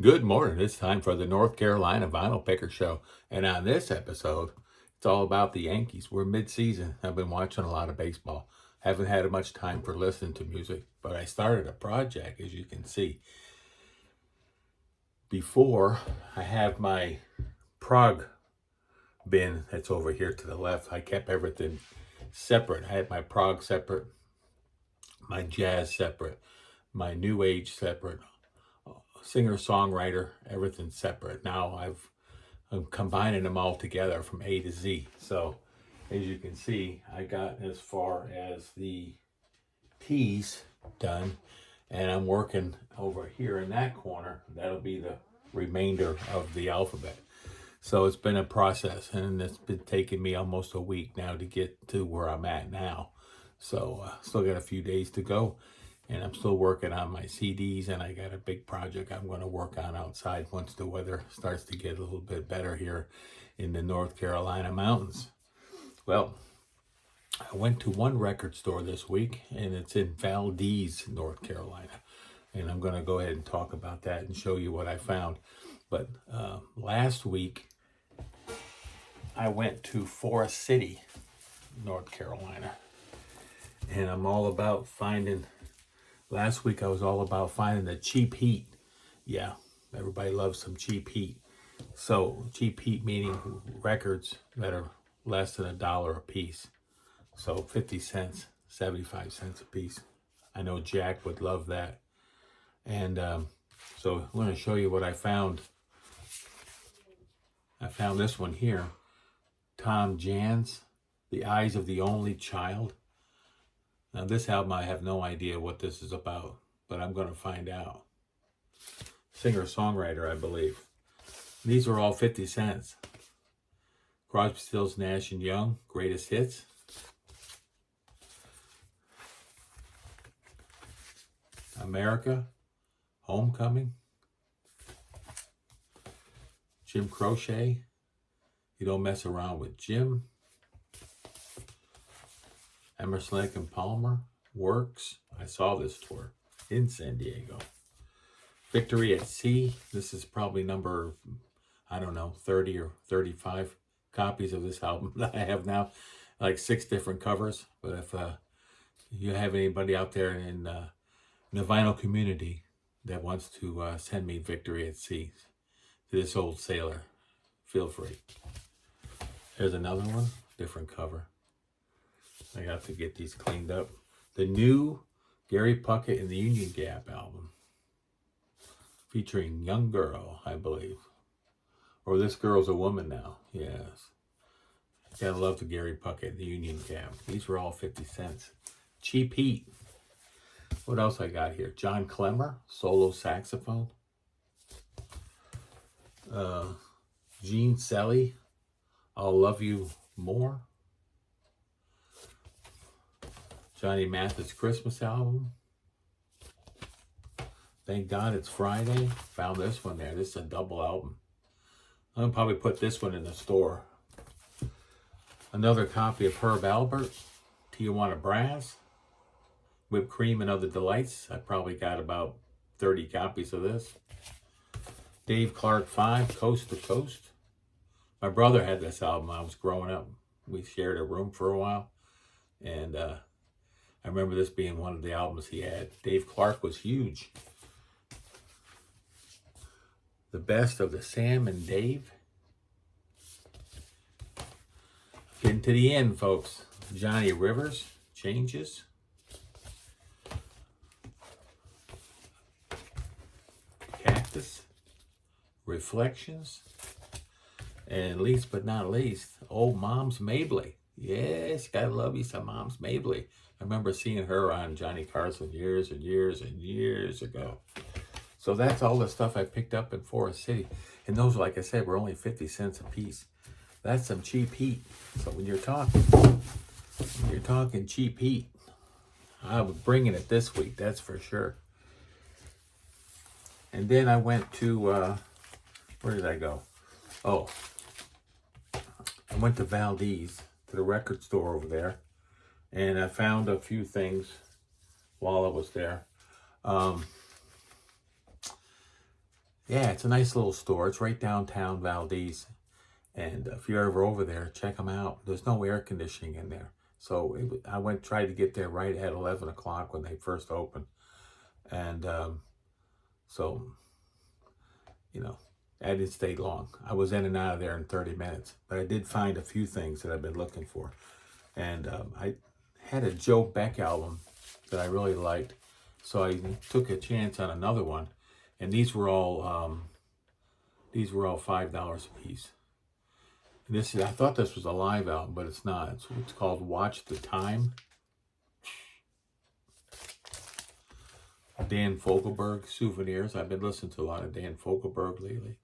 Good morning. It's time for the North Carolina Vinyl Picker Show. And on this episode, it's all about the Yankees. We're mid-season. I've been watching a lot of baseball. Haven't had much time for listening to music, but I started a project, as you can see. Before, I have my prog bin that's over here to the left. I kept everything separate. I had my prog separate, my jazz separate, my new age separate, singer-songwriter, everything separate. Now I'm combining them all together from A to Z. So as you can see, I got as far as the T's done, and I'm working over here in that corner. That'll be the remainder of the alphabet. So it's been a process, and it's been taking me almost a week now to get to where I'm at now. So still got a few days to go, and I'm still working on my CDs, and I got a big project I'm going to work on outside once the weather starts to get a little bit better here in the North Carolina mountains. Well, I went to one record store this week, and it's in Valdez, North Carolina. And I'm going to go ahead and talk about that and show you what I found. But last week, I went to Forest City, North Carolina. And I'm all about finding, last week I was all about finding the cheap heat. Yeah, everybody loves some cheap heat. So cheap heat meaning records that are less than $1 a piece. So 50 cents, 75 cents a piece. I know Jack would love that. And so I'm going to show you what I found. I found this one here. Tom Jans, The Eyes of the Only Child. Now this album, I have no idea what this is about, but I'm going to find out. Singer-songwriter, I believe. These are all 50 cents. Crosby, Stills, Nash & Young, Greatest Hits. America, Homecoming. Jim Croce, You Don't Mess Around with Jim. Emerson, Lake and Palmer, Works. I saw this tour in San Diego. Victory at Sea. This is probably number, I don't know, 30 or 35 copies of this album that I have now. Like 6 different covers. But if you have anybody out there in the vinyl community that wants to send me Victory at Sea, to this old sailor, feel free. There's another one, different cover. I got to get these cleaned up. The new Gary Puckett and the Union Gap album, featuring Young Girl, I believe. Or This Girl's a Woman Now. Yes. Gotta love the Gary Puckett and the Union Gap. These were all 50 cents. Cheap Heat. What else I got here? John Clemmer, solo saxophone. Gene Selly, I'll Love You More. Johnny Mathis Christmas album. Thank God It's Friday. Found this one there. This is a double album. I'll probably put this one in the store. Another copy of Herb Alpert, Tijuana Brass. Whipped Cream and Other Delights. I probably got about 30 copies of this. Dave Clark 5, Coast to Coast. My brother had this album. I was growing up. We shared a room for a while. And I remember this being one of the albums he had. Dave Clark was huge. The Best of the Sam and Dave. Getting to the end, folks. Johnny Rivers, Changes. Cactus, Reflections. And least but not least, old Moms Mabley. Yes, gotta love you some Moms Mabley. I remember seeing her on Johnny Carson years and years and years ago. So that's all the stuff I picked up in Forest City. And those, like I said, were only 50 cents a piece. That's some cheap heat. So when you're talking cheap heat, I was bringing it this week, that's for sure. And then I went to, where did I go? Oh, I went to Valdez, to the record store over there, and I found a few things while I was there. Yeah, it's a nice little store. It's right downtown Valdez. And if you're ever over there, check them out. There's no air conditioning in there. So I tried to get there right at 11 o'clock when they first opened. And so, you know, I didn't stay long. I was in and out of there in 30 minutes. But I did find a few things that I've been looking for. And I had a Joe Beck album that I really liked. So I took a chance on another one. And these were all $5 a piece. I thought this was a live album, but it's not. It's called Watch the Time. Dan Fogelberg Souvenirs. I've been listening to a lot of Dan Fogelberg lately.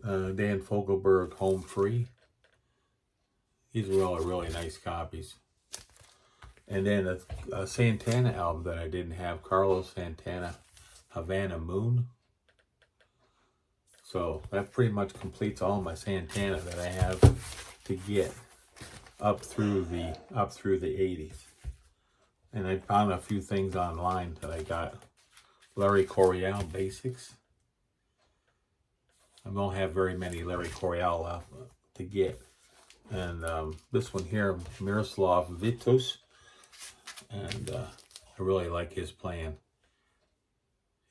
Dan Fogelberg Home Free. These were all really nice copies. And then a Santana album that I didn't have, Carlos Santana, Havana Moon. So that pretty much completes all my Santana that I have to get up through the 80s. And I found a few things online that I got. Larry Coryell Basics. I don't have very many Larry Coryell to get. And this one here, Miroslav Vitos. And I really like his playing.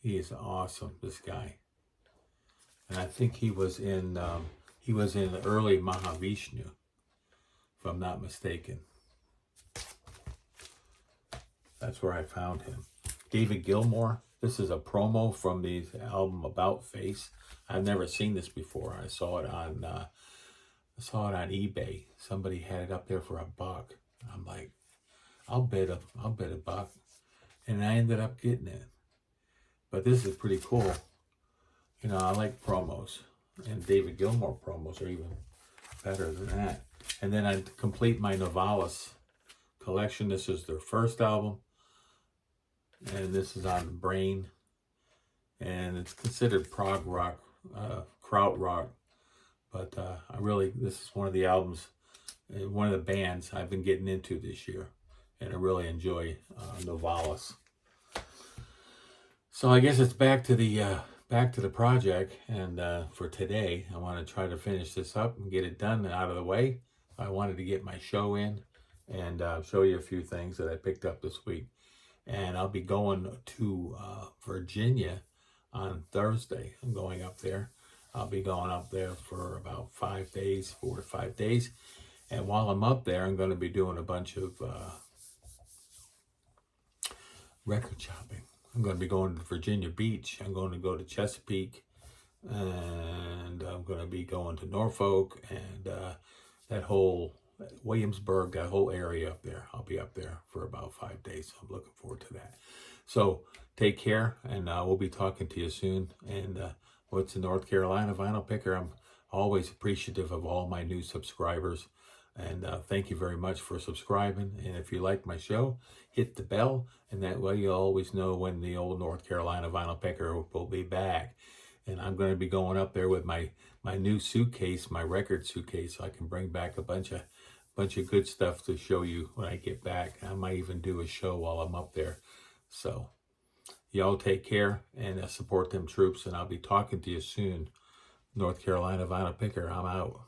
He is awesome, this guy. And I think he was in the early Mahavishnu, if I'm not mistaken. That's where I found him. David Gilmour. This is a promo from the album About Face. I've never seen this before. I saw it on eBay. Somebody had it up there for $1. I'm like, I'll bet $1. And I ended up getting it. But this is pretty cool. You know, I like promos. And David Gilmour promos are even better than that. And then I complete my Novalis collection. This is their first album. And this is on Brain. And it's considered prog rock, krautrock. But this is one of the albums, one of the bands I've been getting into this year. And I really enjoy Novalis. So I guess it's back to the project, and for today, I want to try to finish this up and get it done and out of the way. I wanted to get my show in and show you a few things that I picked up this week. And I'll be going to Virginia on Thursday. I'm going up there. I'll be going up there for about 5 days, 4 to 5 days. And while I'm up there, I'm going to be doing a bunch of record shopping. I'm going to be going to Virginia Beach. I'm going to go to Chesapeake. And I'm going to be going to Norfolk and that whole Williamsburg, that whole area up there. I'll be up there for about 5 days. I'm looking forward to that. So take care, and we'll be talking to you soon. And what's the North Carolina Vinyl Picker? I'm always appreciative of all my new subscribers. And thank you very much for subscribing. And if you like my show, hit the bell. And that way you'll always know when the old North Carolina Vinyl Picker will be back. And I'm going to be going up there with my new suitcase, my record suitcase, so I can bring back a bunch of good stuff to show you when I get back. I might even do a show while I'm up there. So y'all take care and support them troops. And I'll be talking to you soon. North Carolina Vinyl Picker, I'm out.